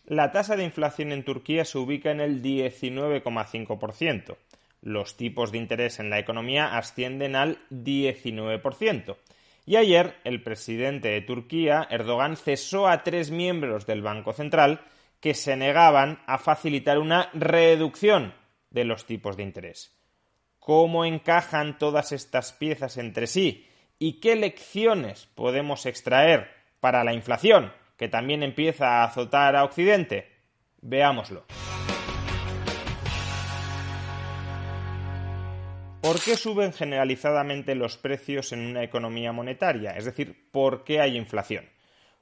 La tasa de inflación en Turquía se ubica en el 19,5%. Los tipos de interés en la economía ascienden al 19%. Y ayer el presidente de Turquía, Erdogan, cesó a 3 miembros del Banco Central que se negaban a facilitar una reducción de los tipos de interés. ¿Cómo encajan todas estas piezas entre sí? ¿Y qué lecciones podemos extraer para la inflación, que también empieza a azotar a Occidente? Veámoslo. ¿Por qué suben generalizadamente los precios en una economía monetaria? Es decir, ¿por qué hay inflación?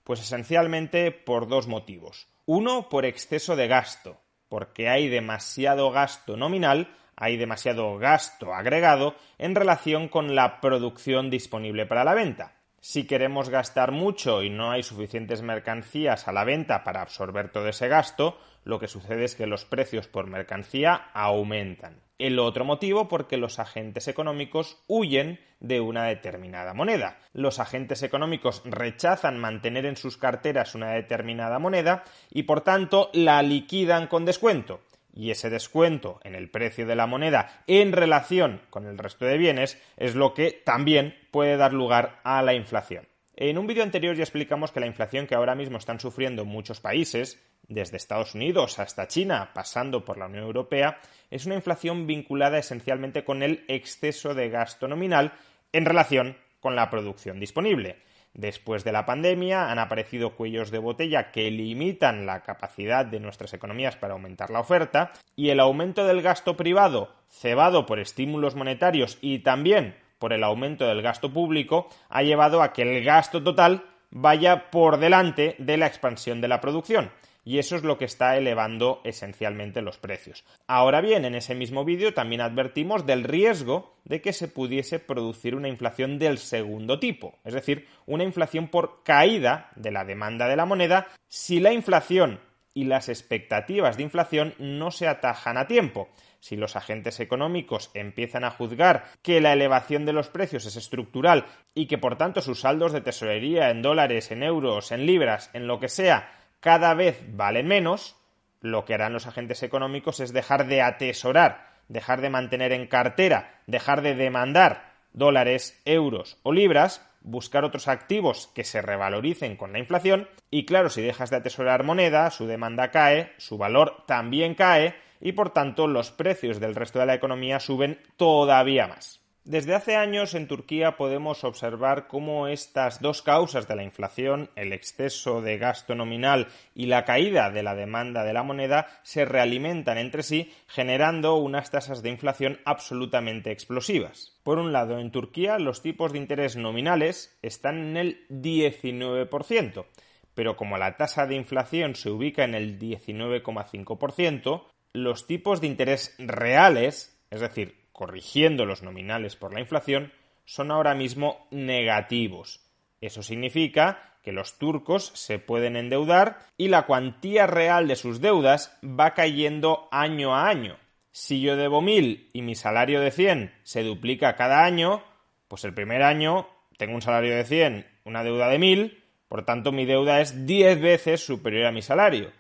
Pues esencialmente por dos motivos. Uno, por exceso de gasto, porque hay demasiado gasto nominal, hay demasiado gasto agregado en relación con la producción disponible para la venta. Si queremos gastar mucho y no hay suficientes mercancías a la venta para absorber todo ese gasto, lo que sucede es que los precios por mercancía aumentan. El otro motivo, porque los agentes económicos huyen de una determinada moneda. Los agentes económicos rechazan mantener en sus carteras una determinada moneda y, por tanto, la liquidan con descuento. Y ese descuento en el precio de la moneda en relación con el resto de bienes es lo que también puede dar lugar a la inflación. En un vídeo anterior ya explicamos que la inflación que ahora mismo están sufriendo muchos países, desde Estados Unidos hasta China, pasando por la Unión Europea, es una inflación vinculada esencialmente con el exceso de gasto nominal en relación con la producción disponible. Después de la pandemia han aparecido cuellos de botella que limitan la capacidad de nuestras economías para aumentar la oferta y el aumento del gasto privado, cebado por estímulos monetarios y también por el aumento del gasto público, ha llevado a que el gasto total vaya por delante de la expansión de la producción. Y eso es lo que está elevando esencialmente los precios. Ahora bien, en ese mismo vídeo también advertimos del riesgo de que se pudiese producir una inflación del segundo tipo, es decir, una inflación por caída de la demanda de la moneda si la inflación y las expectativas de inflación no se atajan a tiempo. Si los agentes económicos empiezan a juzgar que la elevación de los precios es estructural y que por tanto sus saldos de tesorería en dólares, en euros, en libras, en lo que sea, cada vez valen menos, lo que harán los agentes económicos es dejar de atesorar, dejar de mantener en cartera, dejar de demandar dólares, euros o libras, buscar otros activos que se revaloricen con la inflación y claro, si dejas de atesorar moneda, su demanda cae, su valor también cae y por tanto los precios del resto de la economía suben todavía más. Desde hace años en Turquía podemos observar cómo estas dos causas de la inflación, el exceso de gasto nominal y la caída de la demanda de la moneda, se realimentan entre sí, generando unas tasas de inflación absolutamente explosivas. Por un lado, en Turquía los tipos de interés nominales están en el 19%, pero como la tasa de inflación se ubica en el 19,5%, los tipos de interés reales, es decir, corrigiendo los nominales por la inflación, son ahora mismo negativos. Eso significa que los turcos se pueden endeudar y la cuantía real de sus deudas va cayendo año a año. Si yo debo 1.000 y mi salario de 100 se duplica cada año, pues el primer año tengo un salario de 100, una deuda de 1.000, por tanto mi deuda es 10 veces superior a mi salario.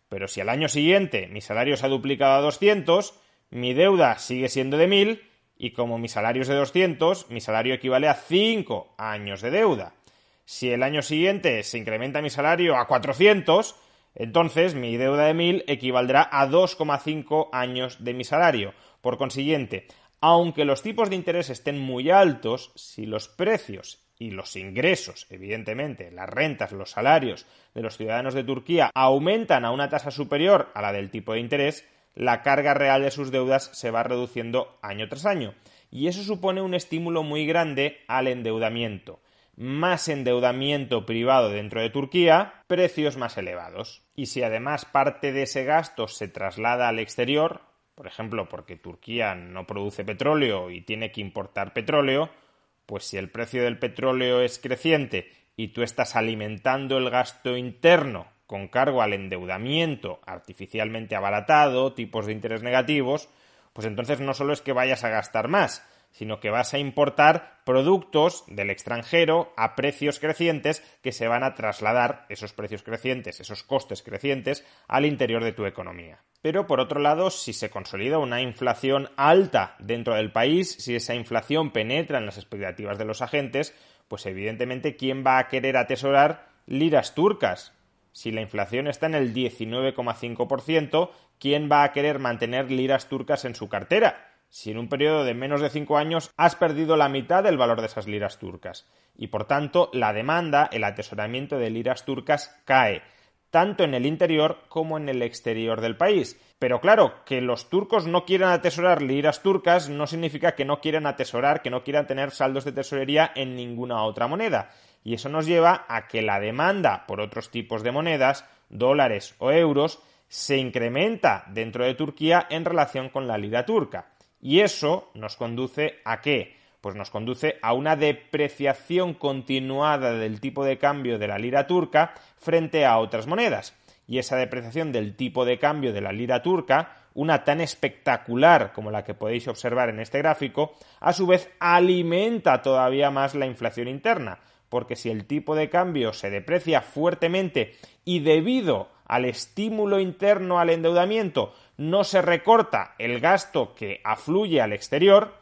Pero si al año siguiente mi salario se ha duplicado a 200, mi deuda sigue siendo de 1.000 y como mi salario es de 200, mi salario equivale a 5 años de deuda. Si el año siguiente se incrementa mi salario a 400, entonces mi deuda de 1.000 equivaldrá a 2,5 años de mi salario. Por consiguiente, aunque los tipos de interés estén muy altos, si los precios y los ingresos, evidentemente, las rentas, los salarios de los ciudadanos de Turquía aumentan a una tasa superior a la del tipo de interés, la carga real de sus deudas se va reduciendo año tras año. Y eso supone un estímulo muy grande al endeudamiento. Más endeudamiento privado dentro de Turquía, precios más elevados. Y si además parte de ese gasto se traslada al exterior, por ejemplo, porque Turquía no produce petróleo y tiene que importar petróleo, pues si el precio del petróleo es creciente y tú estás alimentando el gasto interno con cargo al endeudamiento artificialmente abaratado, tipos de interés negativos, pues entonces no solo es que vayas a gastar más, sino que vas a importar productos del extranjero a precios crecientes que se van a trasladar, esos precios crecientes, esos costes crecientes, al interior de tu economía. Pero, por otro lado, si se consolida una inflación alta dentro del país, si esa inflación penetra en las expectativas de los agentes, pues evidentemente, ¿quién va a querer atesorar liras turcas? Si la inflación está en el 19,5%, ¿quién va a querer mantener liras turcas en su cartera? Si en un periodo de menos de 5 años has perdido la mitad del valor de esas liras turcas. Y por tanto, la demanda, el atesoramiento de liras turcas cae, tanto en el interior como en el exterior del país. Pero claro, que los turcos no quieran atesorar liras turcas no significa que no quieran atesorar, que no quieran tener saldos de tesorería en ninguna otra moneda. Y eso nos lleva a que la demanda por otros tipos de monedas, dólares o euros, se incrementa dentro de Turquía en relación con la lira turca. Y eso nos conduce ¿a qué? Pues nos conduce a una depreciación continuada del tipo de cambio de la lira turca frente a otras monedas. Y esa depreciación del tipo de cambio de la lira turca, una tan espectacular como la que podéis observar en este gráfico, a su vez alimenta todavía más la inflación interna, porque si el tipo de cambio se deprecia fuertemente y debido al estímulo interno al endeudamiento no se recorta el gasto que afluye al exterior,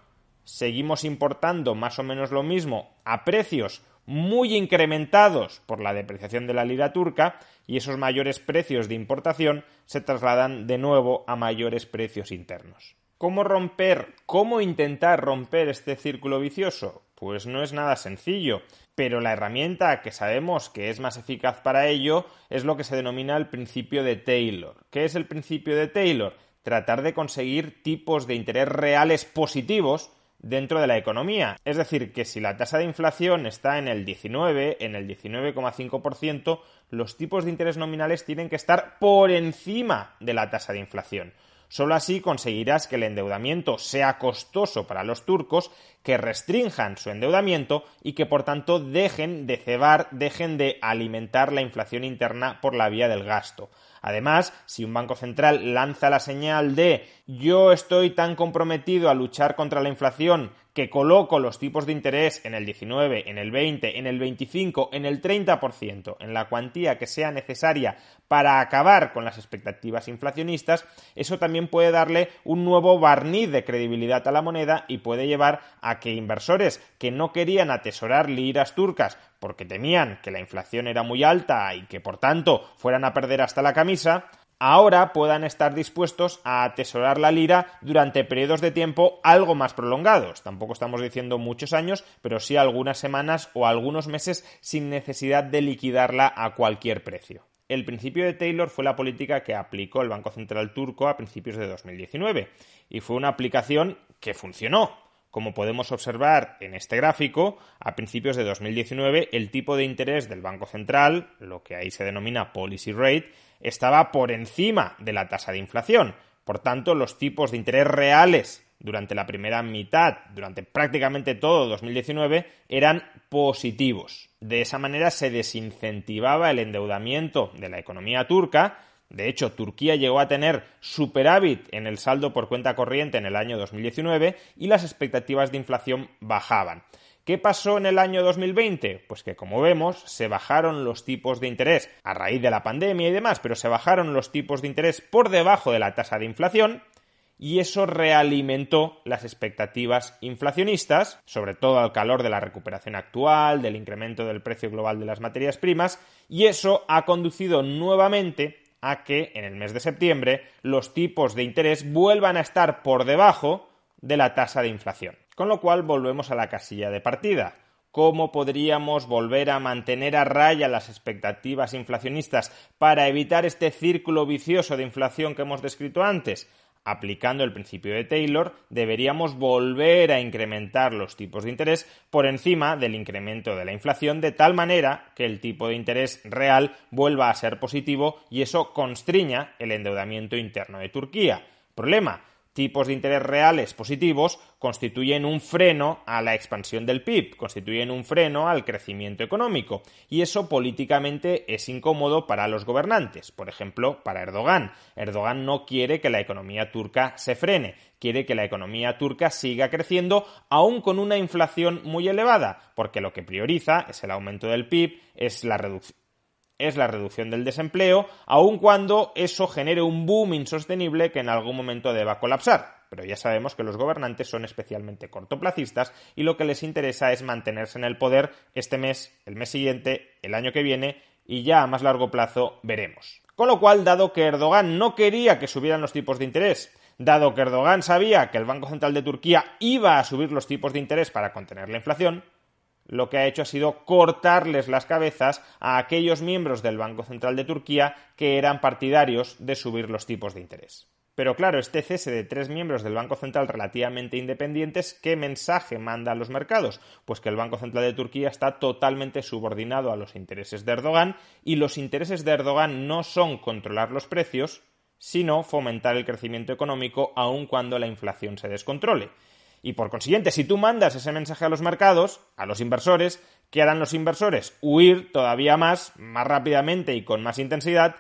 seguimos importando más o menos lo mismo a precios muy incrementados por la depreciación de la lira turca y esos mayores precios de importación se trasladan de nuevo a mayores precios internos. ¿Cómo intentar romper este círculo vicioso? Pues no es nada sencillo, pero la herramienta que sabemos que es más eficaz para ello es lo que se denomina el principio de Taylor. ¿Qué es el principio de Taylor? Tratar de conseguir tipos de interés reales positivos dentro de la economía. Es decir, que si la tasa de inflación está en el 19, en el 19,5%, los tipos de interés nominales tienen que estar por encima de la tasa de inflación. Solo así conseguirás que el endeudamiento sea costoso para los turcos, que restrinjan su endeudamiento y que por tanto dejen de cebar, dejen de alimentar la inflación interna por la vía del gasto. Además, si un banco central lanza la señal de yo estoy tan comprometido a luchar contra la inflación que coloco los tipos de interés en el 19, en el 20, en el 25, en el 30%, en la cuantía que sea necesaria para acabar con las expectativas inflacionistas, eso también puede darle un nuevo barniz de credibilidad a la moneda y puede llevar a que inversores que no querían atesorar liras turcas porque temían que la inflación era muy alta y que por tanto fueran a perder hasta la camisa, ahora puedan estar dispuestos a atesorar la lira durante periodos de tiempo algo más prolongados. Tampoco estamos diciendo muchos años, pero sí algunas semanas o algunos meses sin necesidad de liquidarla a cualquier precio. El principio de Taylor fue la política que aplicó el Banco Central turco a principios de 2019 y fue una aplicación que funcionó. Como podemos observar en este gráfico, a principios de 2019 el tipo de interés del Banco Central, lo que ahí se denomina policy rate, estaba por encima de la tasa de inflación. Por tanto, los tipos de interés reales durante la primera mitad, durante prácticamente todo 2019, eran positivos. De esa manera se desincentivaba el endeudamiento de la economía turca. De hecho, Turquía llegó a tener superávit en el saldo por cuenta corriente en el año 2019 y las expectativas de inflación bajaban. ¿Qué pasó en el año 2020? Pues que, como vemos, se bajaron los tipos de interés a raíz de la pandemia y demás, pero se bajaron los tipos de interés por debajo de la tasa de inflación y eso realimentó las expectativas inflacionistas, sobre todo al calor de la recuperación actual, del incremento del precio global de las materias primas, y eso ha conducido nuevamente a que en el mes de septiembre los tipos de interés vuelvan a estar por debajo de la tasa de inflación. Con lo cual volvemos a la casilla de partida. ¿Cómo podríamos volver a mantener a raya las expectativas inflacionistas para evitar este círculo vicioso de inflación que hemos descrito antes? Aplicando el principio de Taylor, deberíamos volver a incrementar los tipos de interés por encima del incremento de la inflación, de tal manera que el tipo de interés real vuelva a ser positivo y eso constriña el endeudamiento interno de Turquía. Problema: tipos de interés reales positivos constituyen un freno a la expansión del PIB, constituyen un freno al crecimiento económico, y eso políticamente es incómodo para los gobernantes, por ejemplo, para Erdogan. Erdogan no quiere que la economía turca se frene, quiere que la economía turca siga creciendo aún con una inflación muy elevada, porque lo que prioriza es el aumento del PIB, es la reducción del desempleo, aun cuando eso genere un boom insostenible que en algún momento deba colapsar. Pero ya sabemos que los gobernantes son especialmente cortoplacistas y lo que les interesa es mantenerse en el poder este mes, el mes siguiente, el año que viene y ya a más largo plazo veremos. Con lo cual, dado que Erdogan no quería que subieran los tipos de interés, dado que Erdogan sabía que el Banco Central de Turquía iba a subir los tipos de interés para contener la inflación, lo que ha hecho ha sido cortarles las cabezas a aquellos miembros del Banco Central de Turquía que eran partidarios de subir los tipos de interés. Pero claro, este cese de 3 miembros del Banco Central relativamente independientes, ¿qué mensaje manda a los mercados? Pues que el Banco Central de Turquía está totalmente subordinado a los intereses de Erdogan y los intereses de Erdogan no son controlar los precios, sino fomentar el crecimiento económico aun cuando la inflación se descontrole. Y por consiguiente, si tú mandas ese mensaje a los mercados, a los inversores, ¿qué harán los inversores? Huir todavía más rápidamente y con más intensidad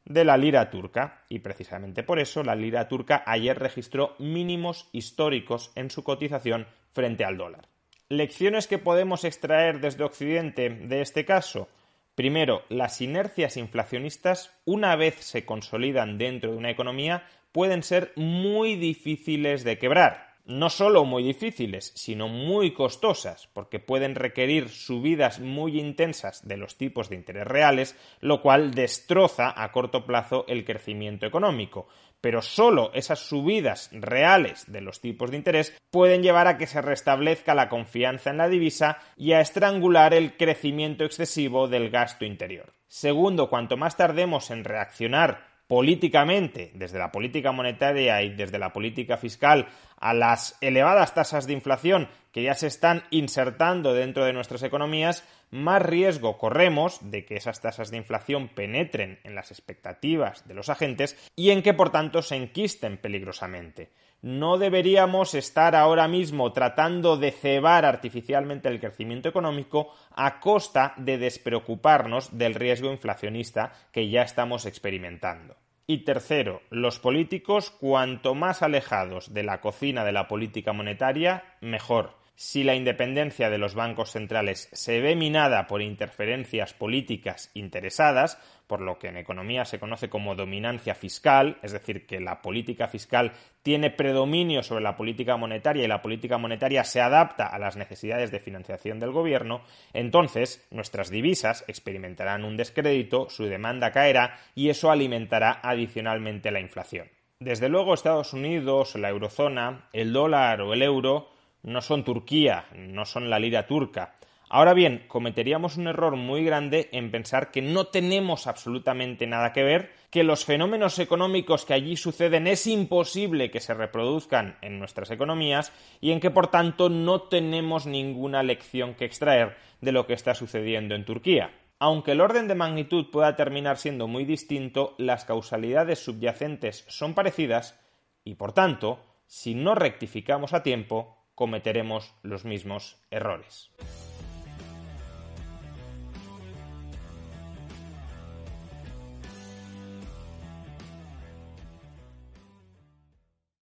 de la lira turca. Y precisamente por eso la lira turca ayer registró mínimos históricos en su cotización frente al dólar. ¿Lecciones que podemos extraer desde Occidente de este caso? Primero, las inercias inflacionistas, una vez se consolidan dentro de una economía, pueden ser muy difíciles de quebrar. No solo muy difíciles, sino muy costosas, porque pueden requerir subidas muy intensas de los tipos de interés reales, lo cual destroza a corto plazo el crecimiento económico. Pero solo esas subidas reales de los tipos de interés pueden llevar a que se restablezca la confianza en la divisa y a estrangular el crecimiento excesivo del gasto interior. Segundo, cuanto más tardemos en reaccionar políticamente, desde la política monetaria y desde la política fiscal, a las elevadas tasas de inflación que ya se están insertando dentro de nuestras economías, más riesgo corremos de que esas tasas de inflación penetren en las expectativas de los agentes y en que, por tanto, se enquisten peligrosamente. No deberíamos estar ahora mismo tratando de cebar artificialmente el crecimiento económico a costa de despreocuparnos del riesgo inflacionista que ya estamos experimentando. Y tercero, los políticos, cuanto más alejados de la cocina de la política monetaria, mejor. Si la independencia de los bancos centrales se ve minada por interferencias políticas interesadas, por lo que en economía se conoce como dominancia fiscal, es decir, que la política fiscal tiene predominio sobre la política monetaria y la política monetaria se adapta a las necesidades de financiación del gobierno, entonces nuestras divisas experimentarán un descrédito, su demanda caerá y eso alimentará adicionalmente la inflación. Desde luego, Estados Unidos, la eurozona, el dólar o el euro no son Turquía, no son la lira turca. Ahora bien, cometeríamos un error muy grande en pensar que no tenemos absolutamente nada que ver, que los fenómenos económicos que allí suceden es imposible que se reproduzcan en nuestras economías y en que, por tanto, no tenemos ninguna lección que extraer de lo que está sucediendo en Turquía. Aunque el orden de magnitud pueda terminar siendo muy distinto, las causalidades subyacentes son parecidas y, por tanto, si no rectificamos a tiempo, cometeremos los mismos errores.